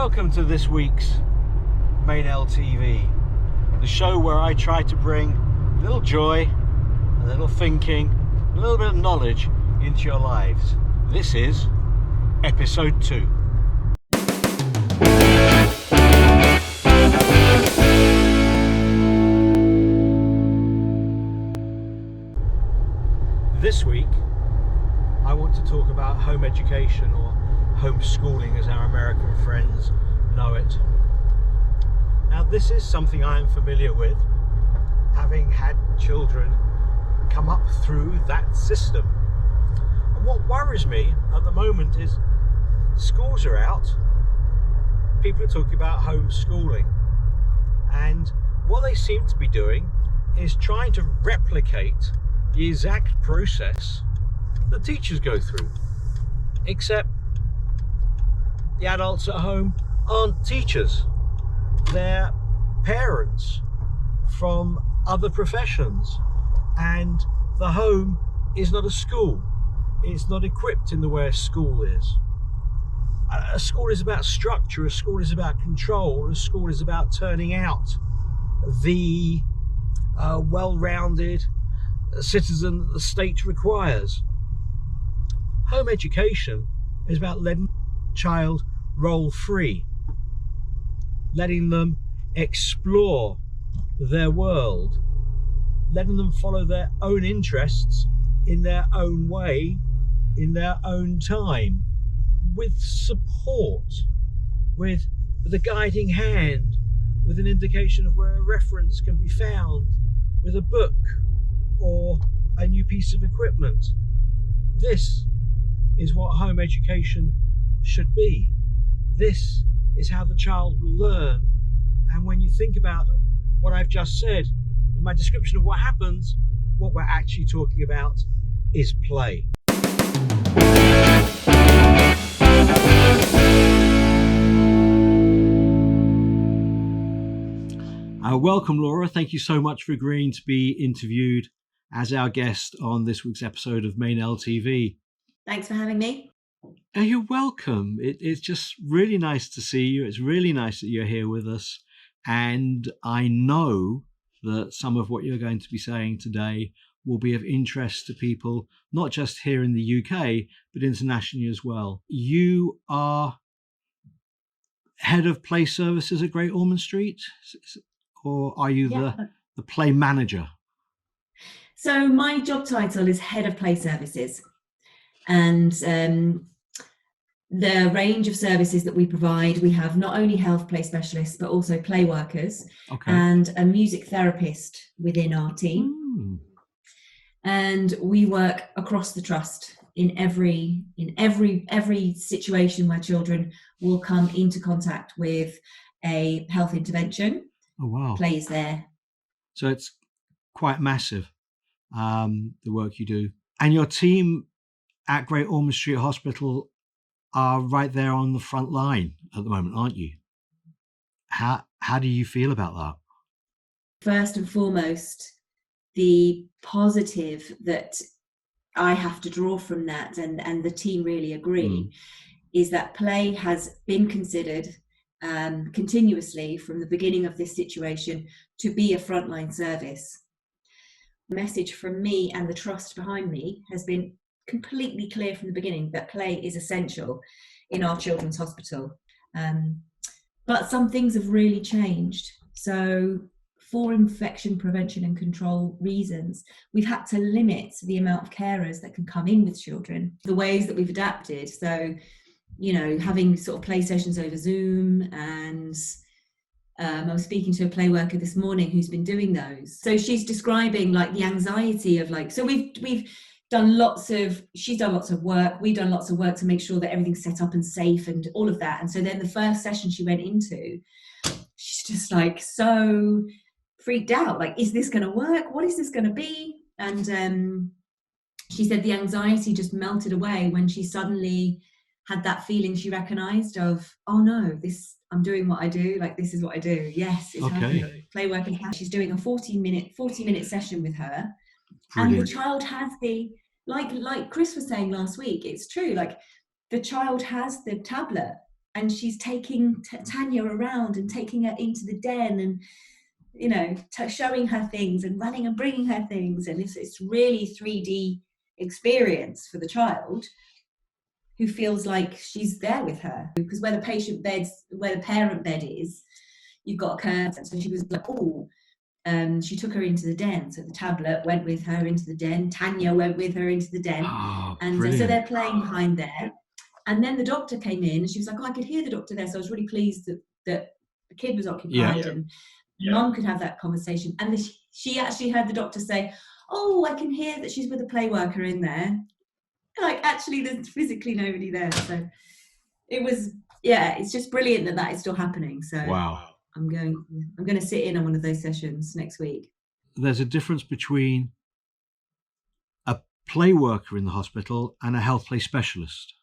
Welcome to this week's Meynell TV, the show where I try to bring a little joy, a little thinking, a little bit of knowledge into your lives. This is episode 2. This week I want to talk about home education, or homeschooling as our American friends know it. Now, this is something I am familiar with, having had children come up through that system. And what worries me at the moment is schools are out, people are talking about homeschooling, and what they seem to be doing is trying to replicate the exact process that teachers go through, except the adults at home aren't teachers. They're parents from other professions, and the home is not a school. It's not equipped in the way a school is. A school is about structure, a school is about control, a school is about turning out the well-rounded citizen that the state requires. Home education is about letting the child roll free, letting them explore their world, letting them follow their own interests in their own way, in their own time, with support, with a guiding hand, with an indication of where a reference can be found, with a book or a new piece of equipment. This is what home education should be. This is how the child will learn. And when you think about what I've just said in my description of what happens, what we're actually talking about is play. Welcome, Laura. Thank you so much for agreeing to be interviewed as our guest on this week's episode of Meynell TV. Thanks for having me. You're welcome. It's just really nice to see you. It's really nice that you're here with us. And I know that some of what you're going to be saying today will be of interest to people, not just here in the UK, but internationally as well. You are head of play services at Great Ormond Street, or are you the play manager? So my job title is Head of Play Services, and the range of services that we provide, we have not only health play specialists, but also play workers and a music therapist within our team. And we work across the trust in every situation where children will come into contact with a health intervention. Oh, wow. Play is there. So it's quite massive, the work you do. And your team at Great Ormond Street Hospital are right there on the front line at the moment, aren't you? How do you feel about that? First and foremost, the positive that I have to draw from that, and the team really agree, is that play has been considered continuously from the beginning of this situation to be a frontline service. The message from me and the trust behind me has been completely clear from the beginning that play is essential in our children's hospital. But some things have really changed. So for infection prevention and control reasons, we've had to limit the amount of carers that can come in with children, the ways that we've adapted. So, you know, having sort of play sessions over Zoom, and I was speaking to a play worker this morning who's been doing those. So she's describing like the anxiety of like, so we've done she's done lots of work, we've done lots of work to make sure that everything's set up and safe and all of that. And so then the first session she went into, she's just like so freaked out, like, is this going to work? What is this going to be? And she said the anxiety just melted away when she suddenly had that feeling she recognized of, oh no, I'm doing what I do, like this is what I do. Yes, it's happening. Play work and she's doing a 40 minute session with her. Brilliant. And the child has like Chris was saying last week, it's true, like the child has the tablet and she's taking Tanya around and taking her into the den and, you know, showing her things and running and bringing her things. And it's really 3D experience for the child, who feels like she's there with her. Because where the parent bed is, you've got a curtain. So she was like, oh, she took her into the den. So the tablet went with her into the den. Tanya went with her into the den. And so they're playing behind there. And then the doctor came in and she was like, oh, I could hear the doctor there. So I was really pleased that the kid was occupied and mum could have that conversation. And she actually heard the doctor say, oh, I can hear that she's with a play worker in there. Like, actually, there's physically nobody there. So it was, it's just brilliant that is still happening. So wow. I'm going to sit in on one of those sessions next week. There's a difference between a play worker in the hospital and a health play specialist.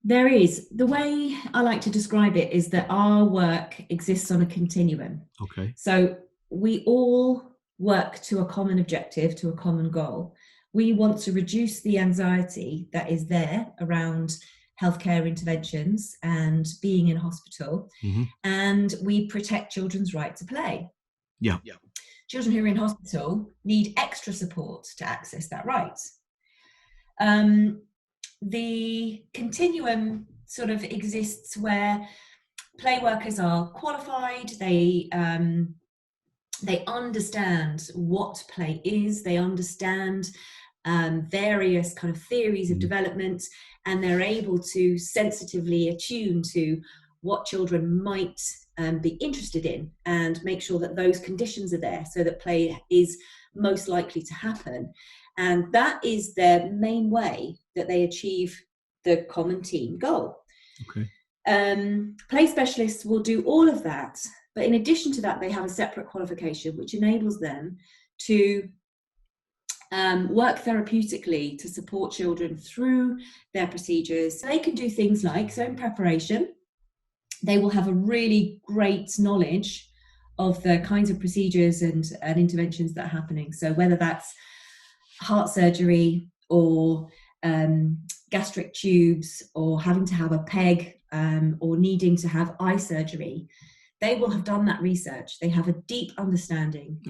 There is. The way I like to describe it is that our work exists on a continuum. Okay. So we all work to a common objective, to a common goal. We want to reduce the anxiety that is there around healthcare interventions and being in hospital, and we protect children's right to play. Yeah. Children who are in hospital need extra support to access that right. The continuum sort of exists where play workers are qualified, they understand what play is, they understand various kind of theories of development, and they're able to sensitively attune to what children might be interested in and make sure that those conditions are there so that play is most likely to happen. And that is their main way that they achieve the common team goal. Okay. Play specialists will do all of that, but in addition to that, they have a separate qualification which enables them to work therapeutically to support children through their procedures. They can do things like, so in preparation, they will have a really great knowledge of the kinds of procedures and interventions that are happening. So whether that's heart surgery or gastric tubes or having to have a peg or needing to have eye surgery, they will have done that research. They have a deep understanding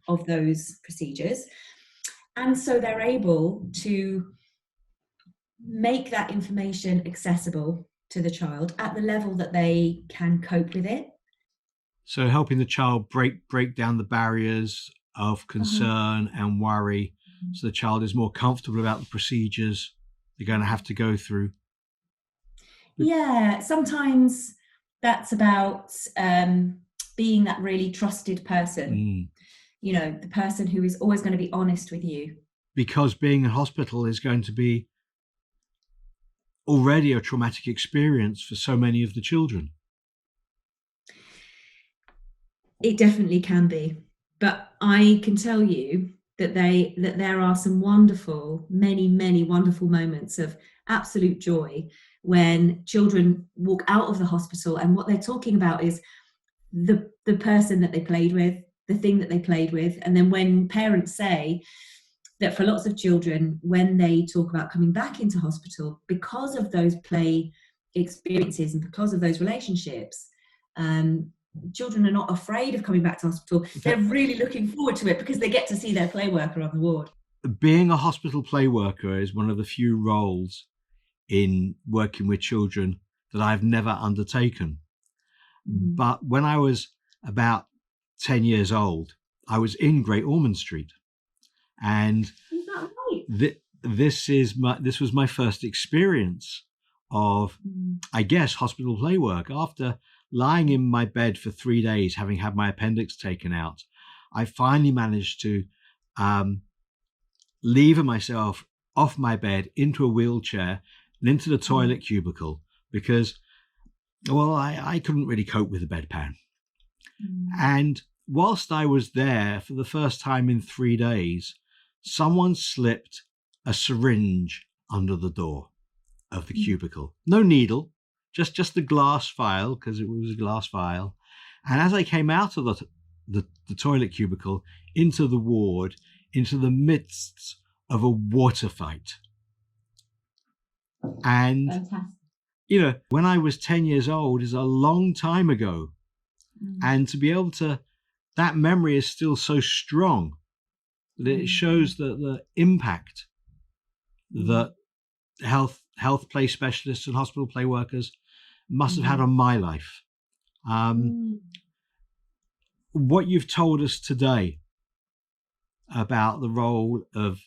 of those procedures. And so they're able to make that information accessible to the child at the level that they can cope with it. So helping the child break down the barriers of concern and worry, so the child is more comfortable about the procedures they're going to have to go through. Yeah, sometimes that's about being that really trusted person. You know, the person who is always going to be honest with you. Because being in hospital is going to be already a traumatic experience for so many of the children. It definitely can be. But I can tell you that there are some many wonderful moments of absolute joy when children walk out of the hospital and what they're talking about is the person that they played with, the thing that they played with. And then when parents say that for lots of children, when they talk about coming back into hospital, because of those play experiences and because of those relationships, children are not afraid of coming back to hospital. They're really looking forward to it because they get to see their play worker on the ward. Being a hospital play worker is one of the few roles in working with children that I've never undertaken. But when I was about 10 years old, I was in Great Ormond Street, and is that right? This was my first experience of, I guess, hospital play work. After lying in my bed for 3 days, having had my appendix taken out, I finally managed to lever myself off my bed into a wheelchair and into the toilet cubicle because, well, I couldn't really cope with a bedpan. And whilst I was there for the first time in 3 days, someone slipped a syringe under the door of the cubicle. No needle, just a glass vial, because it was a glass vial. And as I came out of the toilet cubicle into the ward, into the midst of a water fight. And fantastic. You know, when I was 10 years old is a long time ago. And to be able to, that memory is still so strong that it shows the impact that health play specialists and hospital play workers must have had on my life. What you've told us today about the role of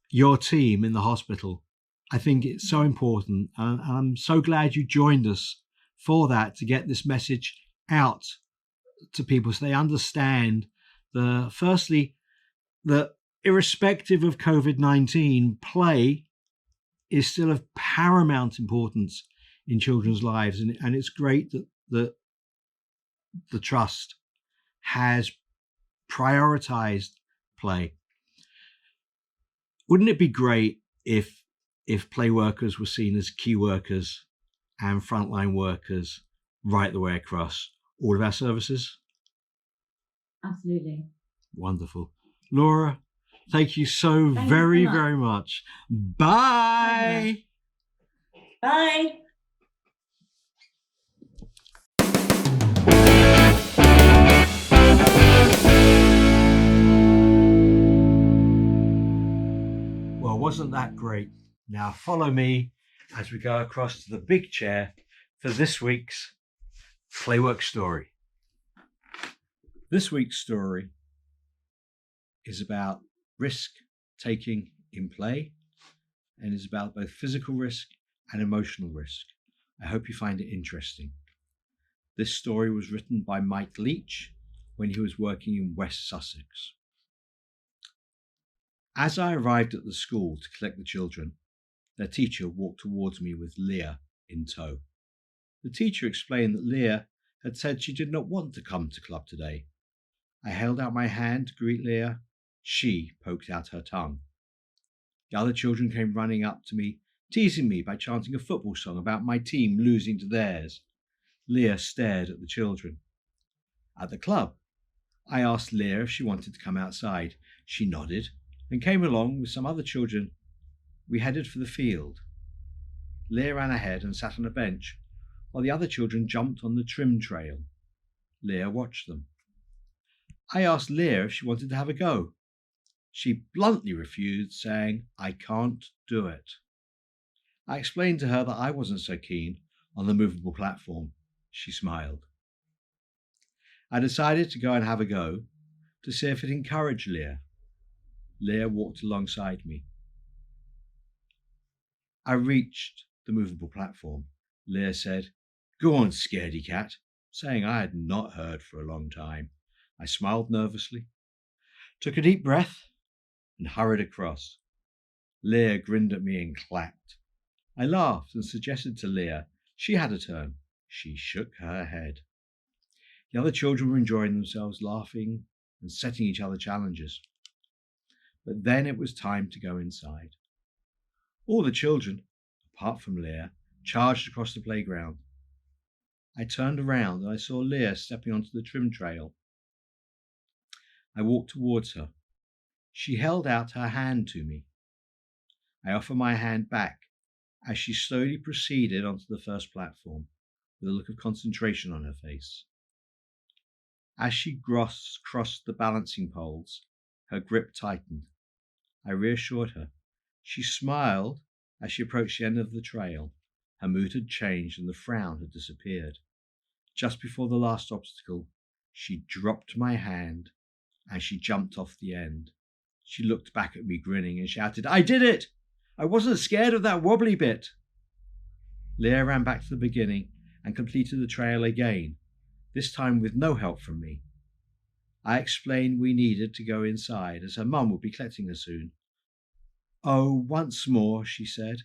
your team in the hospital, I think it's so important. And I'm so glad you joined us for that, to get this message out to people so they understand firstly, that irrespective of COVID-19, play is still of paramount importance in children's lives. And it's great that the Trust has prioritized play. Wouldn't it be great if play workers were seen as key workers and frontline workers right the way across all of our services? Absolutely. Wonderful. Laura, thank you so very much. Bye. Bye. Well, wasn't that great? Now follow me as we go across to the big chair for this week's Playwork story. This week's story is about risk taking in play, and is about both physical risk and emotional risk. I hope you find it interesting. This story was written by Mike Leach when he was working in West Sussex. As I arrived at the school to collect the children, their teacher walked towards me with Leah in tow. The teacher explained that Leah had said she did not want to come to club today. I held out my hand to greet Leah. She poked out her tongue. The other children came running up to me, teasing me by chanting a football song about my team losing to theirs. Leah stared at the children. At the club, I asked Leah if she wanted to come outside. She nodded and came along with some other children. We headed for the field. Leah ran ahead and sat on a bench, while the other children jumped on the trim trail. Leah watched them. I asked Leah if she wanted to have a go. She bluntly refused, saying, "I can't do it." I explained to her that I wasn't so keen on the movable platform. She smiled. I decided to go and have a go to see if it encouraged Leah. Leah walked alongside me. I reached the movable platform. Leah said, "Go on, scaredy cat," saying I had not heard for a long time. I smiled nervously, took a deep breath, and hurried across. Leah grinned at me and clapped. I laughed and suggested to Leah she had a turn. She shook her head. The other children were enjoying themselves, laughing and setting each other challenges. But then it was time to go inside. All the children, apart from Leah, charged across the playground. I turned around and I saw Leah stepping onto the trim trail. I walked towards her. She held out her hand to me. I offered my hand back as she slowly proceeded onto the first platform, with a look of concentration on her face. As she crossed the balancing poles, her grip tightened. I reassured her. She smiled as she approached the end of the trail. Her mood had changed and the frown had disappeared. Just before the last obstacle, she dropped my hand and she jumped off the end. She looked back at me grinning and shouted, "I did it! I wasn't scared of that wobbly bit." Leah ran back to the beginning and completed the trail again, this time with no help from me. I explained we needed to go inside as her mum would be collecting her soon. "Oh, once more," she said,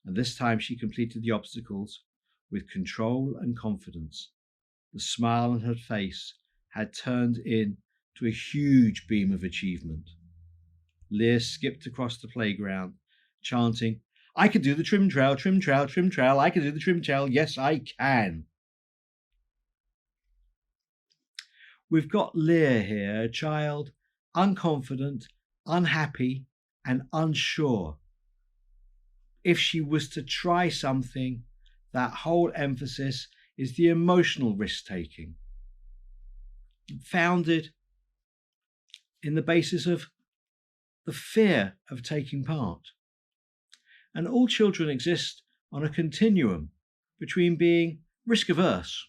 and this time she completed the obstacles with control and confidence. The smile on her face had turned into a huge beam of achievement. Leah skipped across the playground, chanting, "I can do the trim trail, trim trail, trim trail. I can do the trim trail. Yes, I can." We've got Leah here, a child unconfident, unhappy, and unsure. if she was to try something, that whole emphasis is the emotional risk-taking, founded in the basis of the fear of taking part. And all children exist on a continuum between being risk-averse,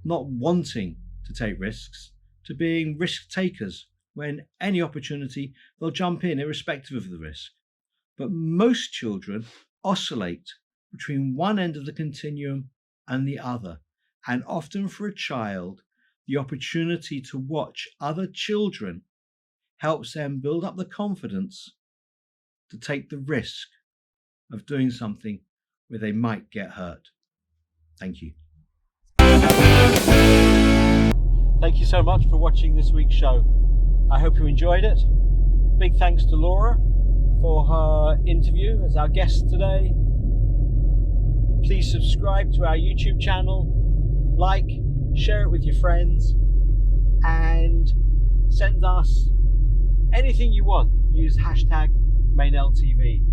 not wanting to take risks, to being risk takers. When any opportunity, they'll jump in irrespective of the risk. But most children oscillate between one end of the continuum and the other. And often for a child, the opportunity to watch other children helps them build up the confidence to take the risk of doing something where they might get hurt. Thank you. Thank you so much for watching this week's show. I hope you enjoyed it. Big thanks to Laura for her interview as our guest today. Please subscribe to our YouTube channel, like, share it with your friends, and send us anything you want. Use hashtag Meynell TV.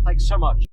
Thanks so much.